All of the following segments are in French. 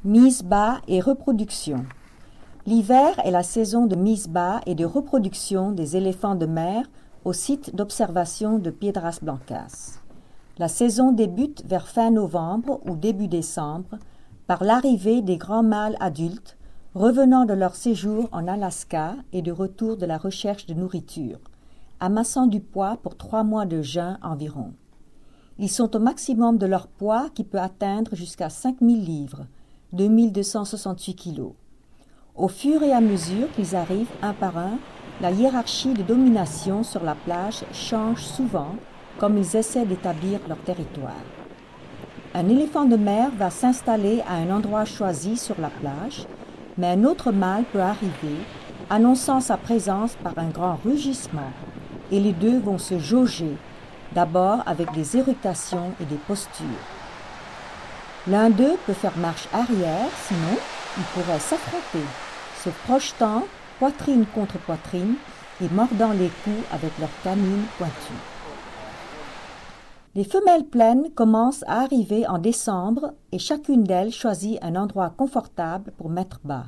Mise bas et reproduction. L'hiver est la saison de mise bas et de reproduction des éléphants de mer au site d'observation de Piedras Blancas. La saison débute vers fin novembre ou début décembre par l'arrivée des grands mâles adultes revenant de leur séjour en Alaska et de retour de la recherche de nourriture, amassant du poids pour 3 mois de jeûne environ. Ils sont au maximum de leur poids qui peut atteindre jusqu'à 5000 livres, 2268 kilos. Au fur et à mesure qu'ils arrivent un par un, la hiérarchie de domination sur la plage change souvent comme ils essaient d'établir leur territoire. Un éléphant de mer va s'installer à un endroit choisi sur la plage, mais un autre mâle peut arriver, annonçant sa présence par un grand rugissement, et les deux vont se jauger, d'abord avec des éructations et des postures. L'un d'eux peut faire marche arrière, sinon ils pourraient s'affronter, se projetant poitrine contre poitrine et mordant les coups avec leurs canines pointues. Les femelles pleines commencent à arriver en décembre et chacune d'elles choisit un endroit confortable pour mettre bas.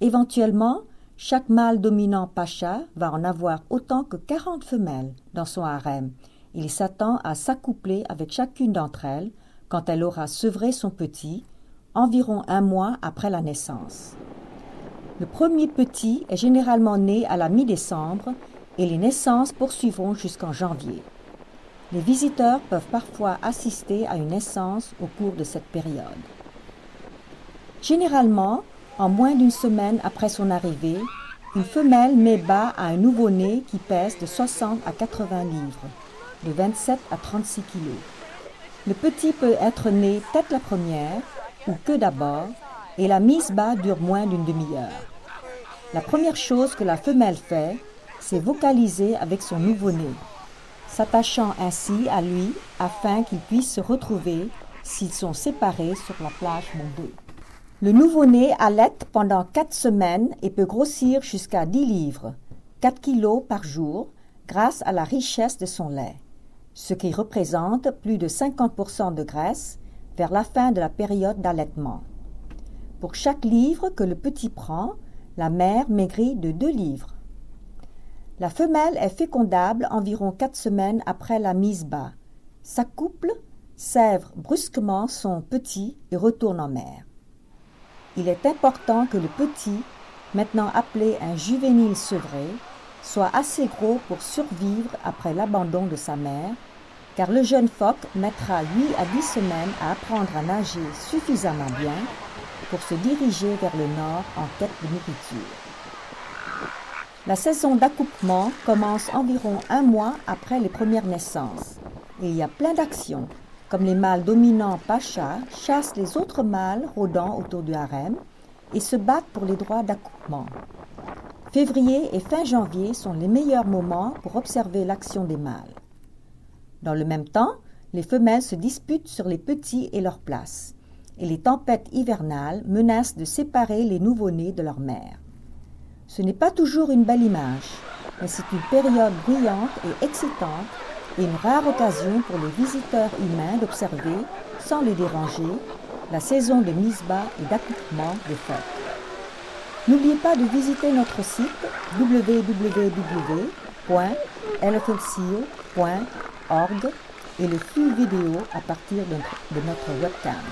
Éventuellement, chaque mâle dominant pacha va en avoir autant que 40 femelles dans son harem. Il s'attend à s'accoupler avec chacune d'entre elles quand elle aura sevré son petit, environ 1 mois après la naissance. Le premier petit est généralement né à la mi-décembre et les naissances poursuivront jusqu'en janvier. Les visiteurs peuvent parfois assister à une naissance au cours de cette période. Généralement, en moins d'1 semaine après son arrivée, une femelle met bas à un nouveau-né qui pèse de 60 à 80 livres, de 27 à 36 kilos. Le petit peut être né tête la première ou queue d'abord et la mise bas dure moins d'1 demi-heure. La première chose que la femelle fait, c'est vocaliser avec son nouveau-né, s'attachant ainsi à lui afin qu'ils puissent se retrouver s'ils sont séparés sur la plage bondée. Le nouveau-né allaite pendant 4 semaines et peut grossir jusqu'à 10 livres, 4 kilos par jour, grâce à la richesse de son lait, ce qui représente plus de 50% de graisse vers la fin de la période d'allaitement. Pour chaque livre que le petit prend, la mère maigrit de 2 livres. La femelle est fécondable environ 4 semaines après la mise bas, s'accouple, sèvre brusquement son petit et retourne en mer. Il est important que le petit, maintenant appelé un juvénile sevré, soit assez gros pour survivre après l'abandon de sa mère, car le jeune phoque mettra 8 à 10 semaines à apprendre à nager suffisamment bien pour se diriger vers le nord en quête de nourriture. La saison d'accouplement commence environ 1 mois après les premières naissances et il y a plein d'actions, comme les mâles dominants pacha chassent les autres mâles rôdant autour du harem et se battent pour les droits d'accouplement. Février et fin janvier sont les meilleurs moments pour observer l'action des mâles. Dans le même temps, les femelles se disputent sur les petits et leur place, et les tempêtes hivernales menacent de séparer les nouveau-nés de leur mère. Ce n'est pas toujours une belle image, mais c'est une période brillante et excitante et une rare occasion pour les visiteurs humains d'observer, sans les déranger, la saison de mise bas et d'accouplement des phoques. N'oubliez pas de visiter notre site www.elephantseal.org et le flux vidéo à partir de notre webcam.